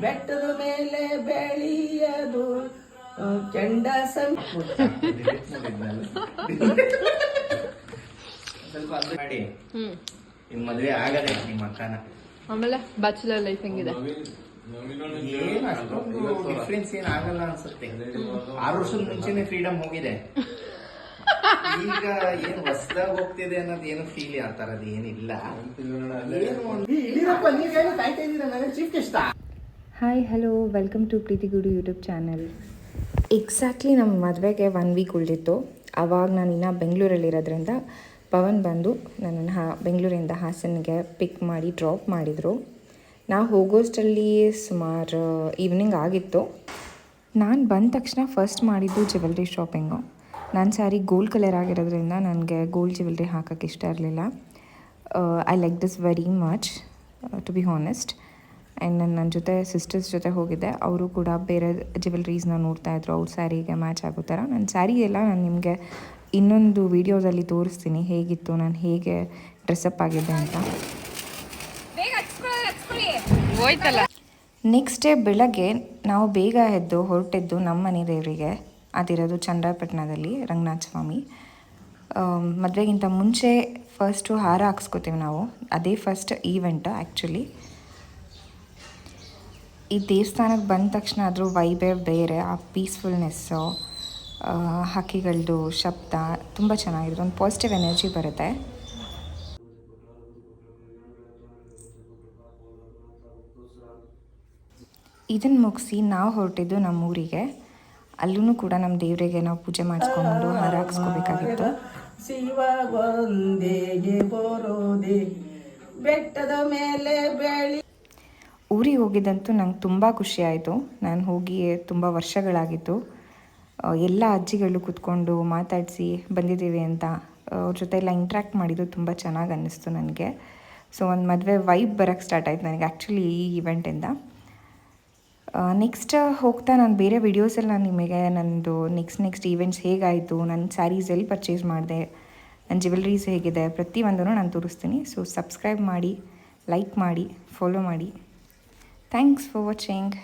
ಬೆಟ್ಟದ ಮೇಲೆ ಬೆಳೆಯದು ಕೆಂಡ ಸ್ವಲ್ಪ ಮಾಡಿ ನಿಮ್ ಮದ್ವೆ ಆಗದೆ ನಿಮ್ಮ ಅಕ್ಕನ. ಆಮೇಲೆ ಬ್ಯಾಚುಲರ್ ಲೈಫ್ ಹೆಂಗಿದೆ? ಡಿಫ್ರೆನ್ಸ್ ಏನ್ ಆಗಲ್ಲ ಅನ್ಸುತ್ತೆ. 6 ವರ್ಷದ ಮುಂಚೆನೆ ಫ್ರೀಡಮ್ ಹೋಗಿದೆ. ಈಗ ಏನ್ ಹೊಸದಾಗಿ ಹೋಗ್ತಿದೆ ಅನ್ನೋದು ಏನು ಫೀಲ್ ಆ ತರದ್ ಏನಿಲ್ಲ. Hi hello welcome to Preethi ಗುಡು ಯೂಟ್ಯೂಬ್ ಚಾನಲ್. ಎಕ್ಸಾಕ್ಟ್ಲಿ ನಮ್ಮ ಮದುವೆಗೆ 1 ವೀಕ್ ಉಳಿದಿತ್ತು. ಆವಾಗ ನಾನು ಇನ್ನೂ ಬೆಂಗಳೂರಲ್ಲಿರೋದ್ರಿಂದ ಪವನ್ ಬಂದು ನನ್ನನ್ನು ಬೆಂಗಳೂರಿಂದ ಹಾಸನ್ಗೆ ಪಿಕ್ ಮಾಡಿ ಡ್ರಾಪ್ ಮಾಡಿದರು. ನಾವು ಹೋಗೋಷ್ಟರಲ್ಲಿ ಸುಮಾರು ಈವ್ನಿಂಗ್ ಆಗಿತ್ತು. ನಾನು ಬಂದ ತಕ್ಷಣ ಫಸ್ಟ್ ಮಾಡಿದ್ದು ಜ್ಯುವೆಲ್ರಿ ಶಾಪಿಂಗು. ನನ್ನ ಸ್ಯಾರಿ ಗೋಲ್ಡ್ ಕಲರ್ ಆಗಿರೋದ್ರಿಂದ ನನಗೆ ಗೋಲ್ಡ್ ಜ್ಯುವೆಲ್ರಿ ಹಾಕೋಕ್ಕೆ ಇಷ್ಟ ಇರಲಿಲ್ಲ. I like this very much to be honest. And ನನ್ನ ಜೊತೆ ಸಿಸ್ಟರ್ಸ್ ಜೊತೆ ಹೋಗಿದ್ದೆ. ಅವರು ಕೂಡ ಬೇರೆ ಜ್ಯುವೆಲ್ರೀಸ್ನ ನೋಡ್ತಾಯಿದ್ರು ಅವ್ರ ಸ್ಯಾರಿಗೆ ಮ್ಯಾಚ್ ಆಗೋ ಥರ. ನನ್ನ ಸ್ಯಾರಿ ಎಲ್ಲ ನಾನು ನಿಮಗೆ ಇನ್ನೊಂದು ವೀಡಿಯೋದಲ್ಲಿ ತೋರಿಸ್ತೀನಿ ಹೇಗಿತ್ತು, ನಾನು ಹೇಗೆ ಡ್ರೆಸ್ಅಪ್ ಆಗಿದ್ದೆ ಅಂತ. ನೆಕ್ಸ್ಟ್ ಡೇ ಬೆಳಗ್ಗೆ ನಾವು ಬೇಗ ಎದ್ದು ಹೊರಟಿದ್ದು ನಮ್ಮ ಮನೆ ದೇವರಿಗೆ. ಅದಿರೋದು ಚನ್ನರಾಯಪಟ್ಟಣದಲ್ಲಿ ರಂಗನಾಥ ಸ್ವಾಮಿ. ಮದುವೆಗಿಂತ ಮುಂಚೆ ಫಸ್ಟು ಹಾರ ಹಾಕ್ಸ್ಕೊತೀವಿ ನಾವು. ಅದೇ ಫಸ್ಟ್ ಈವೆಂಟ್ ಆ್ಯಕ್ಚುಲಿ. ಈ ದೇವಸ್ಥಾನಕ್ಕೆ ಬಂದ ತಕ್ಷಣ ಅದ್ರ ವೈಬೇ ಬೇರೆ. ಆ ಪೀಸ್ಫುಲ್ನೆಸ್ಸು, ಹಕ್ಕಿಗಳದ್ದು ಶಬ್ದ ತುಂಬ ಚೆನ್ನಾಗಿದೆ. ಒಂದು ಪಾಸಿಟಿವ್ ಎನರ್ಜಿ ಬರುತ್ತೆ. ಇದನ್ನು ಮುಗಿಸಿ ನಾವು ಹೊರಟಿದ್ದು ನಮ್ಮೂರಿಗೆ. ಅಲ್ಲೂ ಕೂಡ ನಮ್ಮ ದೇವರಿಗೆ ನಾವು ಪೂಜೆ ಮಾಡಿಸ್ಕೊಂಡು ಹಾರ ಹಾಕ್ಸ್ಕೋಬೇಕಾಗಿತ್ತು. ಬೆಟ್ಟದ ಮೇಲೆ ಊರಿಗೆ ಹೋಗಿದ್ದಂತೂ ನಂಗೆ ತುಂಬ ಖುಷಿ ಆಯಿತು. ನಾನು ಹೋಗಿ ತುಂಬ ವರ್ಷಗಳಾಗಿತ್ತು. ಎಲ್ಲ ಅಜ್ಜಿಗಳು ಕೂತ್ಕೊಂಡು ಮಾತಾಡಿಸಿ ಬಂದಿದ್ದೀವಿ ಅಂತ ಅವ್ರ ಜೊತೆ ಎಲ್ಲ ಇಂಟ್ರ್ಯಾಕ್ಟ್ ಮಾಡಿದ್ದು ತುಂಬ ಚೆನ್ನಾಗಿ ಅನ್ನಿಸ್ತು ನನಗೆ. ಸೊ ಒಂದು ಮದುವೆ ವೈಬ್ ಬರೋಕ್ಕೆ ಸ್ಟಾರ್ಟ್ ಆಯಿತು ನನಗೆ ಆ್ಯಕ್ಚುಲಿ ಈ ಇವೆಂಟಿಂದ. ನೆಕ್ಸ್ಟ್ ಹೋಗ್ತಾ ನಾನು ಬೇರೆ ವೀಡಿಯೋಸಲ್ಲಿ ನಾನು ನಿಮಗೆ ನನ್ನದು ನೆಕ್ಸ್ಟ್ ಈವೆಂಟ್ಸ್ ಹೇಗಾಯಿತು, ನನ್ನ ಸ್ಯಾರೀಸ್ ಎಲ್ಲಿ ಪರ್ಚೇಸ್ ಮಾಡಿದೆ, ನನ್ನ ಜ್ಯುವೆಲ್ರೀಸ್ ಹೇಗಿದೆ, ಪ್ರತಿಯೊಂದನ್ನು ನಾನು ತೋರಿಸ್ತೀನಿ. ಸೊ ಸಬ್ಸ್ಕ್ರೈಬ್ ಮಾಡಿ, ಲೈಕ್ ಮಾಡಿ, ಫಾಲೋ ಮಾಡಿ. Thanks for watching.